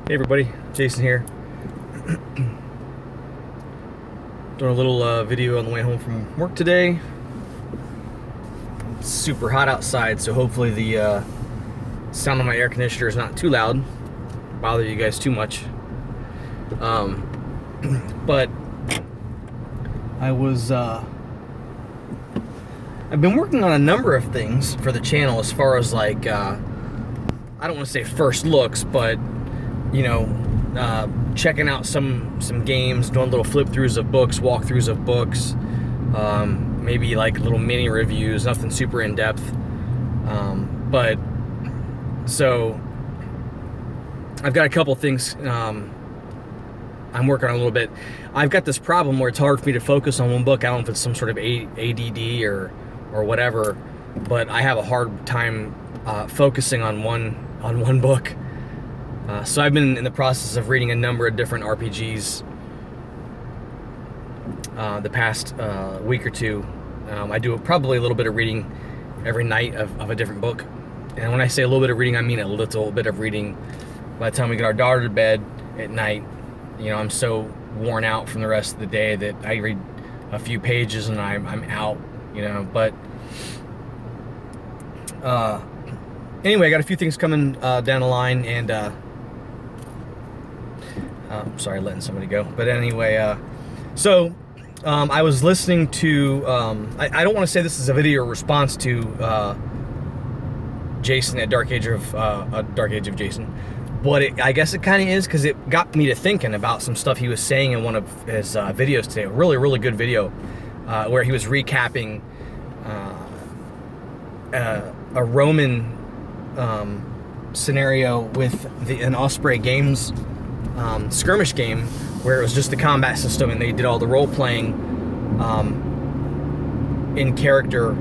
Hey everybody, Jason here. Doing a little video on the way home from work today. It's super hot outside, so hopefully the sound of my air conditioner is not too loud, bother you guys too much. But I've been working on a number of things for the channel as far as like I don't want to say first looks, but you know, checking out some games, doing little flip throughs of books, walkthroughs of books, maybe like little mini reviews, nothing super in depth. But so I've got a couple things I'm working on a little bit. I've got this problem where it's hard for me to focus on one book. I don't know if it's some sort of ADD or whatever, but I have a hard time focusing on one book. So I've been in the process of reading a number of different RPGs the past week or two. I do probably a little bit of reading every night of a different book. And when I say a little bit of reading, I mean a little bit of reading. By the time we get our daughter to bed at night, you know, I'm so worn out from the rest of the day that I read a few pages and I'm out, you know. But anyway, I got a few things coming down the line, and sorry, letting somebody go. But anyway, so I was listening to, I don't want to say this is a video response to Jason at DarkAgeOf Jason, but I guess it kind of is, because it got me to thinking about some stuff he was saying in one of his videos today. A really good video where he was recapping a Roman scenario with an Osprey Games skirmish game, where it was just the combat system and they did all the role-playing in character.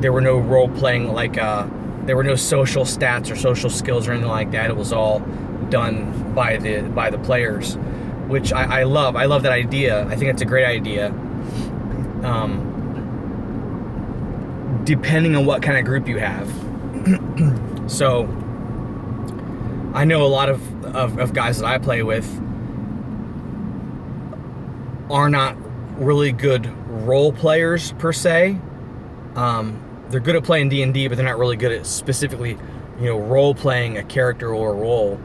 There were no role-playing, like there were no social stats or social skills or anything like that. It was all done by the players, which I love. I love that idea. I think it's a great idea. Depending on what kind of group you have. So I know a lot of guys that I play with are not really good role players per se. They're good at playing D&D, but they're not really good at specifically, you know, role playing a character or a role.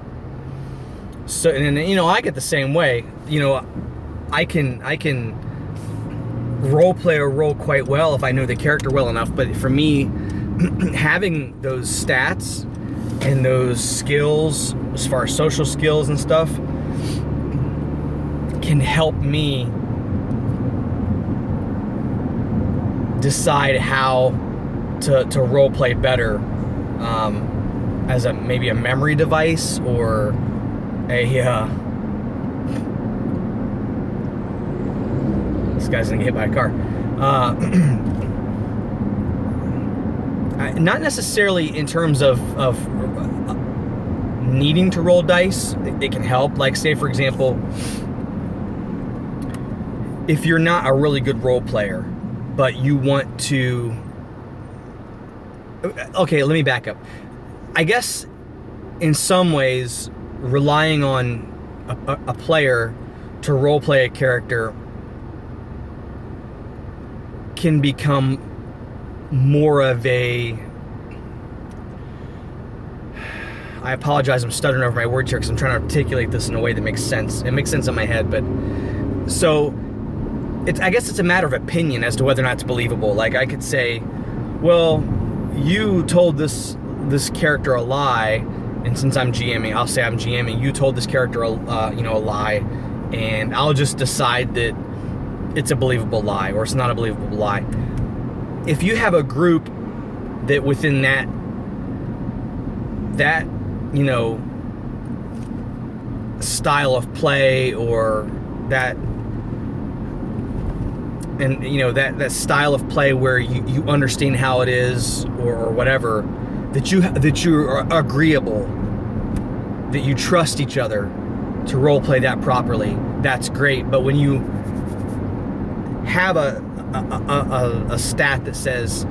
So, and you know, I get the same way. You know, I can role play a role quite well if I know the character well enough. But for me, having those stats and those skills, as far as social skills and stuff, can help me decide how to role play better, as maybe a memory device or a this guy's gonna get hit by a car. Not necessarily in terms of needing to roll dice. It can help. Like, say for example, if you're not a really good role player, but you want to... Okay, let me back up. I guess in some ways, relying on a player to role play a character can become more of a... I apologize, I'm stuttering over my words here because I'm trying to articulate this in a way that makes sense. It makes sense in my head, but... So, I guess it's a matter of opinion as to whether or not it's believable. Like, I could say, well, you told this character a lie, and since I'm GMing, I'll say I'm GMing, you told this character a lie, and I'll just decide that it's a believable lie or it's not a believable lie. If you have a group that within that you know, style of play, or that, and you know, that style of play where you understand how it is, or whatever, that you are agreeable, that you trust each other to role play that properly, that's great. But when you have a stat that says,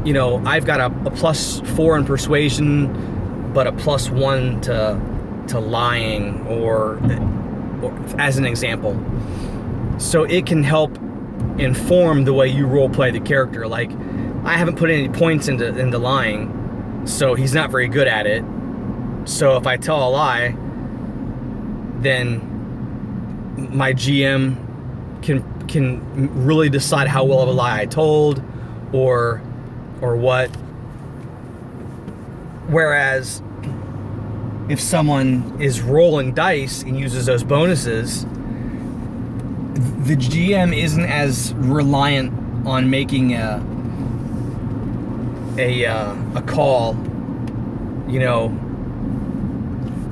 you know, I've got a +4 in persuasion, but a +1 to to lying, or as an example. So it can help inform the way you role play the character. Like, I haven't put any points into lying, so he's not very good at it. So if I tell a lie, then my GM can really decide how well of a lie I told, or what. Whereas if someone is rolling dice and uses those bonuses, the GM isn't as reliant on making a call, you know,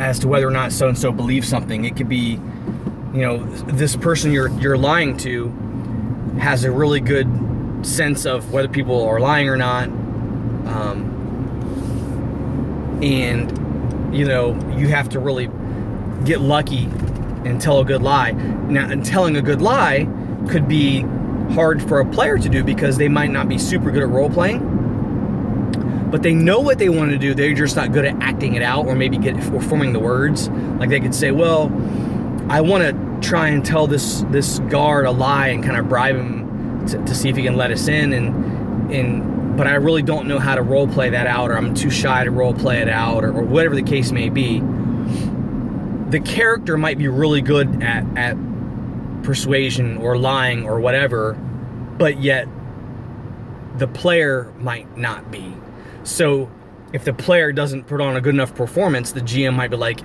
as to whether or not so-and-so believes something. It could be, you know, this person you're lying to has a really good sense of whether people are lying or not, and, you know, you have to really get lucky and tell a good lie. Now, and telling a good lie could be hard for a player to do because they might not be super good at role-playing, but they know what they want to do. They're just not good at acting it out, or maybe or forming the words. Like, they could say, well, I want to try and tell this guard a lie and kind of bribe him to see if he can let us in, but I really don't know how to role play that out, or I'm too shy to role play it out, or whatever the case may be. The character might be really good at persuasion or lying or whatever, but yet the player might not be. So if the player doesn't put on a good enough performance, the GM might be like,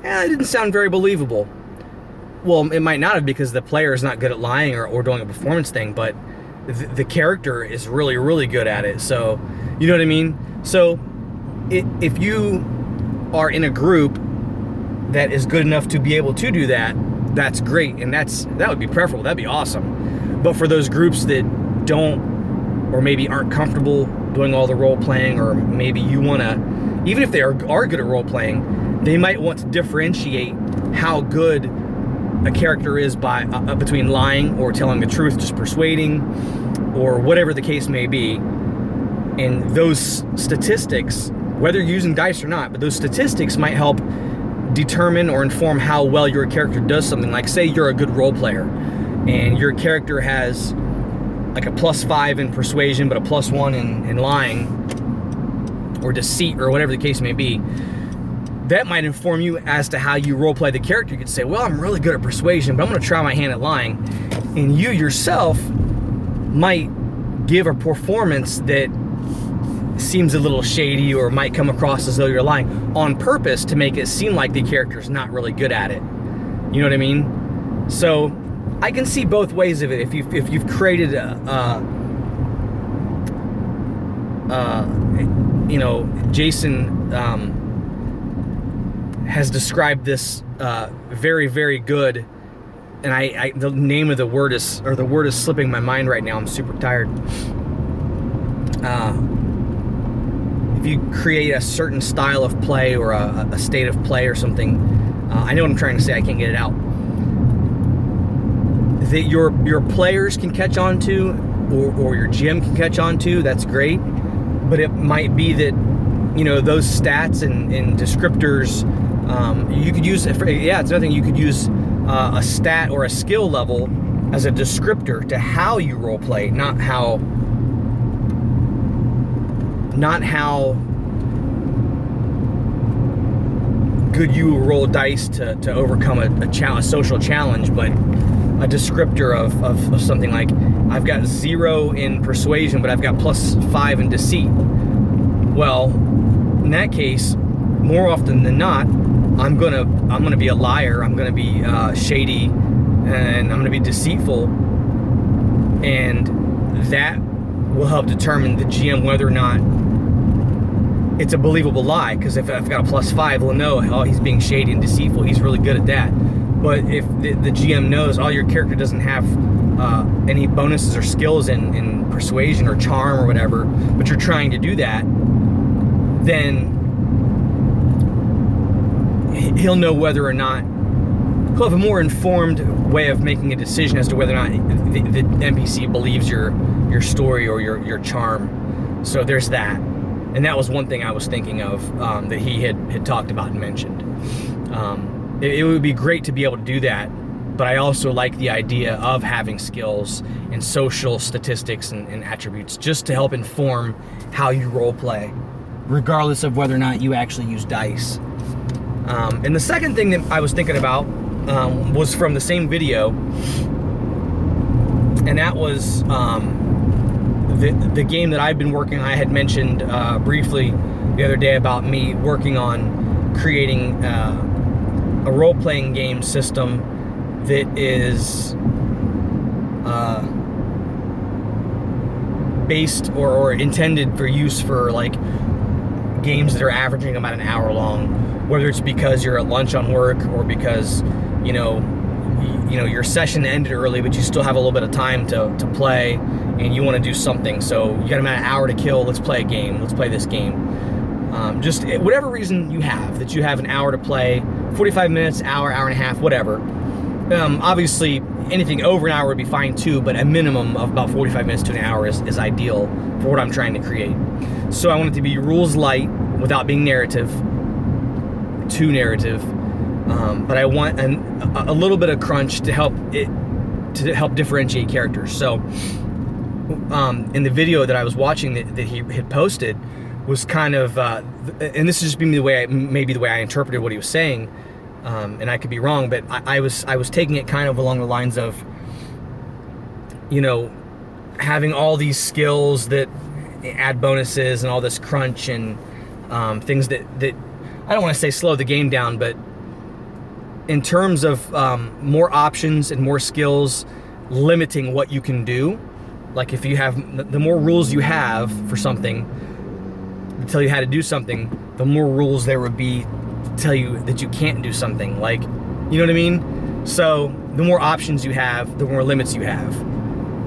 it didn't sound very believable. Well, it might not have, because the player is not good at lying or doing a performance thing, but the character is really, really good at it. So, you know what I mean? So if you are in a group that is good enough to be able to do that, that's great, and that would be preferable. That'd be awesome. But for those groups that don't, or maybe aren't comfortable doing all the role playing, or maybe you want to, even if they are good at role playing, they might want to differentiate how good a character is by between lying or telling the truth, just persuading, or whatever the case may be. And those statistics, whether you're using dice or not, but those statistics might help determine or inform how well your character does something. Like, say you're a good role player and your character has like a +5 in persuasion but a +1 in lying or deceit, or whatever the case may be. That might inform you as to how you role play the character. You could say, well, I'm really good at persuasion, but I'm going to try my hand at lying. And you yourself might give a performance that seems a little shady, or might come across as though you're lying on purpose to make it seem like the character's not really good at it. You know what I mean? So I can see both ways of it. If you've created you know, Jason has described this very, very good, and the name of the word is slipping my mind right now. I'm super tired. If you create a certain style of play, or a state of play or something, I know what I'm trying to say, I can't get it out, that your players can catch on to, or your GM can catch on to, that's great. But it might be that, you know, those stats and descriptors, you could use, it's another thing, you could use a stat or a skill level as a descriptor to how you role play, not how good you will roll dice to overcome a social challenge, but a descriptor of something like, I've got 0 in persuasion, but I've got +5 in deceit. Well, in that case, more often than not, I'm gonna be a liar. I'm gonna be shady, and I'm gonna be deceitful, and that will help determine the GM whether or not it's a believable lie. Because if I've got a +5, we'll know, oh, he's being shady and deceitful. He's really good at that. But if the GM knows, oh, your character doesn't have any bonuses or skills in persuasion or charm or whatever, but you're trying to do that, then he'll know whether or not, he'll have a more informed way of making a decision as to whether or not the NPC believes your story or your charm. So there's that. And that was one thing I was thinking of, that he had talked about and mentioned. It would be great to be able to do that, but I also like the idea of having skills and social statistics and attributes just to help inform how you role play, regardless of whether or not you actually use dice. And the second thing that I was thinking about was from the same video, and that was the game that I've been working on. I had mentioned briefly the other day about me working on creating a role-playing game system that is based or intended for use for like games that are averaging about an hour long, whether it's because you're at lunch on work or because you know your session ended early but you still have a little bit of time to play and you want to do something, so you got about an hour to kill. Let's play a game. Let's play this game. Just whatever reason you have, that you have an hour to play, 45 minutes, hour, hour and a half, whatever. Obviously, anything over an hour would be fine too, but a minimum of about 45 minutes to an hour is ideal for what I'm trying to create. So I want it to be rules light without being too narrative, but I want a little bit of crunch to help differentiate characters. So in the video that I was watching that he had posted, was kind of, and this is just maybe the way I interpreted what he was saying, and I could be wrong, but I was taking it kind of along the lines of, having all these skills that add bonuses and all this crunch and things that I don't want to say slow the game down, but in terms of more options and more skills, limiting what you can do. Like if you have, the more rules you have for something, to tell you how to do something, the more rules there would be to tell you that you can't do something. Like, you know what I mean? So the more options you have, the more limits you have.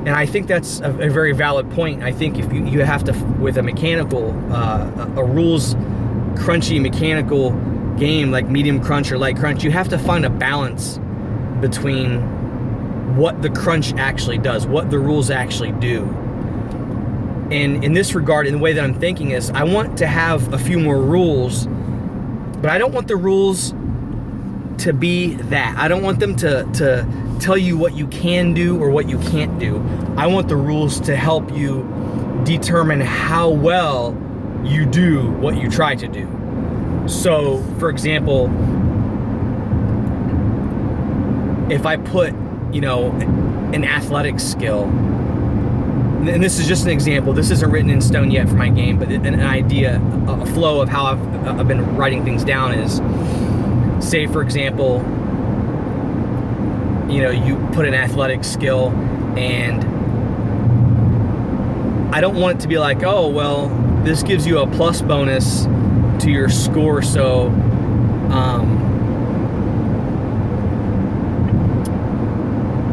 And I think that's a very valid point. I think if you have to, with a mechanical, a rules crunchy mechanical game like medium crunch or light crunch, you have to find a balance between what the crunch actually does, what the rules actually do. And in this regard, in the way that I'm thinking is, I want to have a few more rules, but I don't want the rules to be that. I don't want them to tell you what you can do or what you can't do. I want the rules to help you determine how well you do what you try to do. So, for example, if I put, an athletic skill, and this is just an example, this isn't written in stone yet for my game, but an idea, a flow of how I've been writing things down is, say for example, you put an athletic skill, and I don't want it to be like, oh, well, this gives you a plus bonus to your score, so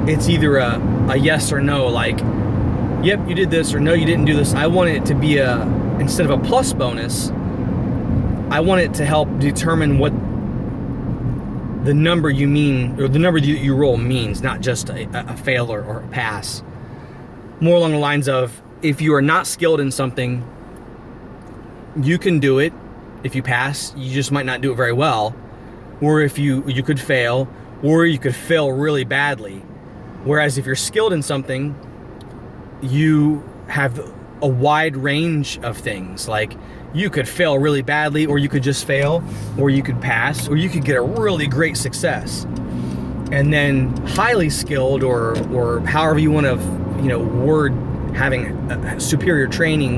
it's either a yes or no, like, yep, you did this, or no, you didn't do this. I want it to be instead of a plus bonus, I want it to help determine what the number you mean, or the number you roll means, not just a fail or a pass. More along the lines of, if you are not skilled in something, you can do it. If you pass, you just might not do it very well. Or if you could fail, or you could fail really badly. Whereas if you're skilled in something, you have a wide range of things. Like, you could fail really badly, or you could just fail, or you could pass, or you could get a really great success. And then highly skilled, or however you want to, word having a superior training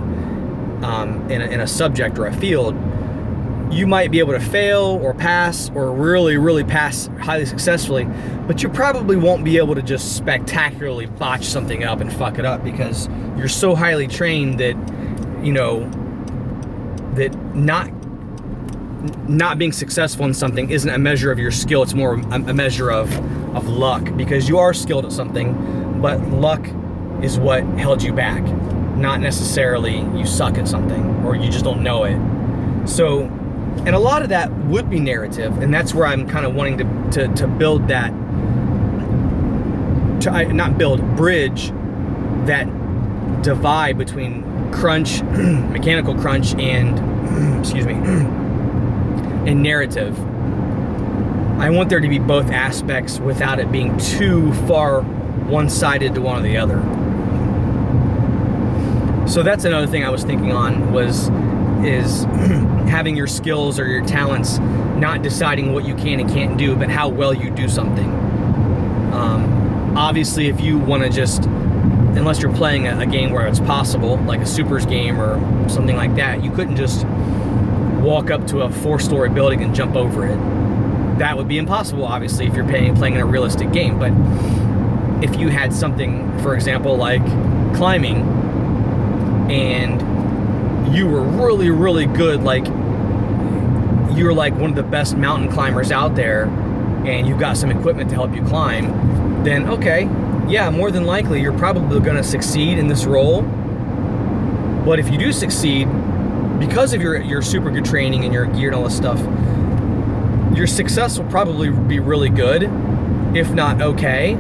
in a subject or a field, you might be able to fail or pass or really, really pass highly successfully, but you probably won't be able to just spectacularly botch something up and fuck it up, because you're so highly trained that, that not being successful in something isn't a measure of your skill. It's more a measure of luck, because you are skilled at something, but luck is what held you back, not necessarily you suck at something or you just don't know it. So, and a lot of that would be narrative, and that's where I'm kind of wanting to build that, bridge that divide between crunch, mechanical crunch, and excuse me, and narrative. I want there to be both aspects without it being too far one-sided to one or the other. So that's another thing I was thinking on is having your skills or your talents not deciding what you can and can't do, but how well you do something. Obviously, if you want to just, unless you're playing a game where it's possible, like a supers game or something like that, you couldn't just walk up to a 4-story building and jump over it. That would be impossible, obviously, if you're playing in a realistic game. But if you had something, for example, like climbing, and you were really, really good, like you were like one of the best mountain climbers out there, and you've got some equipment to help you climb, then okay, yeah, more than likely you're probably going to succeed in this role. But if you do succeed, because of your super good training and your gear and all this stuff, your success will probably be really good, if not okay.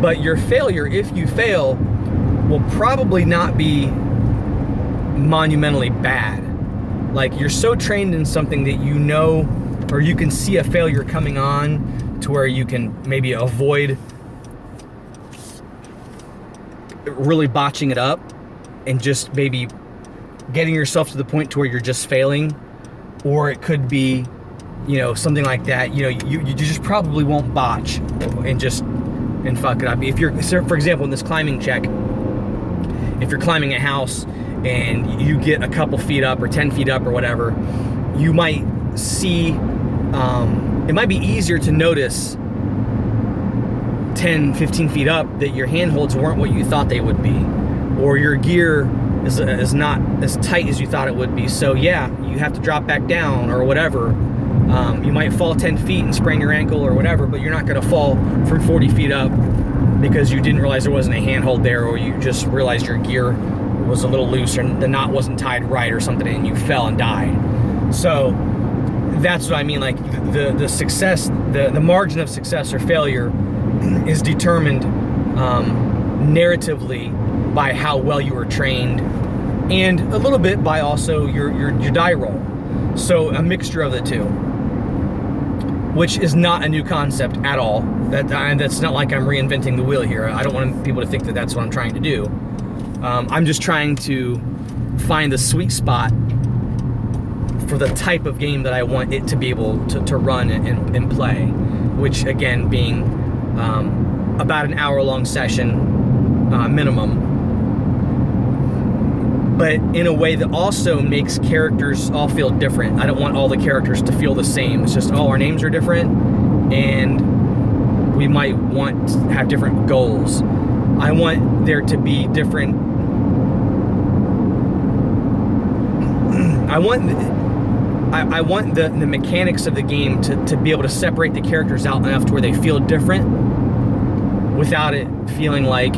But your failure, if you fail, will probably not be monumentally bad. Like, you're so trained in something that you know, or you can see a failure coming on to where you can maybe avoid really botching it up and just maybe getting yourself to the point to where you're just failing. Or it could be, you know, something like that. You know, you just probably won't botch and fuck it up. If you're, for example, in this climbing check, if you're climbing a house and you get a couple feet up or 10 feet up or whatever, you might see, it might be easier to notice 10, 15 feet up that your handholds weren't what you thought they would be, or your gear is not as tight as you thought it would be. So yeah, you have to drop back down or whatever. You might fall 10 feet and sprain your ankle or whatever, but you're not going to fall from 40 feet up because you didn't realize there wasn't a handhold there, or you just realized your gear was a little loose or the knot wasn't tied right or something and you fell and died. So that's what I mean. Like the success, the margin of success or failure is determined narratively by how well you were trained, and a little bit by also your die roll. So a mixture of the two, which is not a new concept at all. That's not like I'm reinventing the wheel here. I don't want people to think that that's what I'm trying to do. I'm just trying to find the sweet spot for the type of game that I want it to be able to run and play, which again being about an hour-long session minimum, but in a way that also makes characters all feel different. I don't want all the characters to feel the same. It's just, oh, our names are different, and we might want to have different goals. I want there to be different... I want the mechanics of the game to be able to separate the characters out enough to where they feel different without it feeling like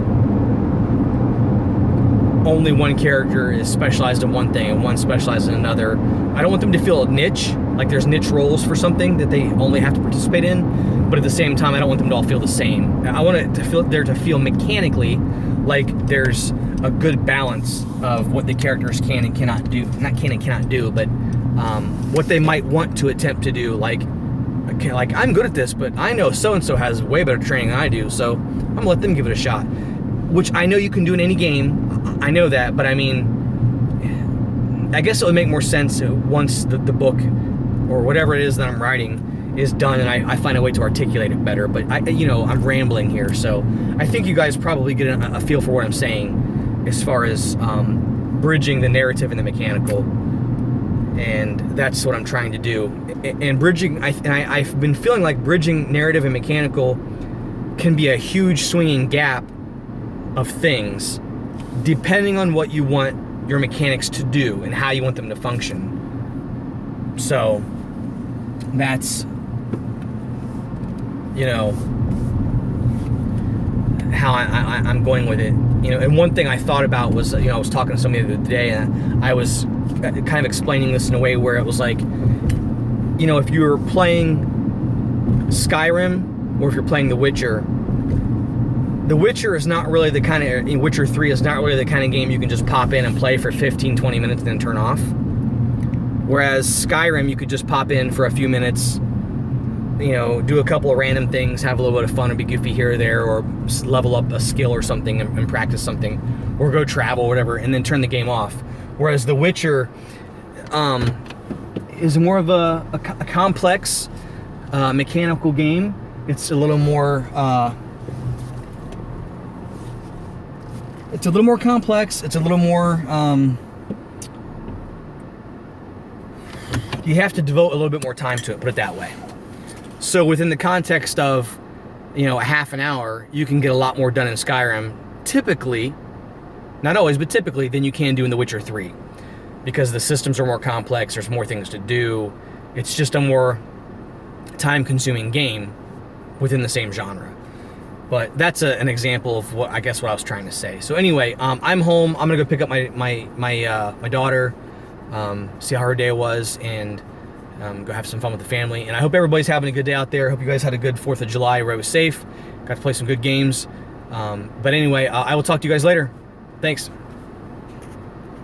only one character is specialized in one thing and one specialized in another. I don't want them to feel niche, like there's niche roles for something that they only have to participate in, but at the same time, I don't want them to all feel the same. I want it to feel mechanically like there's a good balance of what the characters can and cannot do. Not can and cannot do, but what they might want to attempt to do. Like I'm good at this, but I know so-and-so has way better training than I do, so I'm gonna let them give it a shot. Which I know you can do in any game, I know that, but I mean, I guess it would make more sense once the book, or whatever it is that I'm writing, is done and I find a way to articulate it better. But I'm rambling here, so I think you guys probably get a feel for what I'm saying as far as bridging the narrative and the mechanical, and that's what I'm trying to do. And bridging, I've been feeling like bridging narrative and mechanical can be a huge swinging gap of things depending on what you want your mechanics to do and how you want them to function. So that's how I'm going with it. And one thing I thought about was, I was talking to somebody the other day, and I was kind of explaining this in a way where it was like, if you're playing Skyrim or if you're playing The Witcher, The Witcher is not really the kind of, Witcher 3 is not really the kind of game you can just pop in and play for 15, 20 minutes and then turn off. Whereas Skyrim, you could just pop in for a few minutes, you know, do a couple of random things, have a little bit of fun, and be goofy here or there, or level up a skill or something and practice something, or go travel, or whatever, and then turn the game off. Whereas The Witcher is more of a complex mechanical game. It's a little more complex. It's a little more you have to devote a little bit more time to it, put it that way. So within the context of, you know, a half an hour, you can get a lot more done in Skyrim, typically, not always, but typically, than you can do in The Witcher 3. Because the systems are more complex, there's more things to do. It's just a more time-consuming game within the same genre. But that's an example of what I was trying to say. So anyway, I'm home. I'm gonna go pick up my daughter, see how her day was, and go have some fun with the family. And I hope everybody's having a good day out there. I hope you guys had a good 4th of July where it was safe. Got to play some good games. But anyway, I will talk to you guys later. Thanks.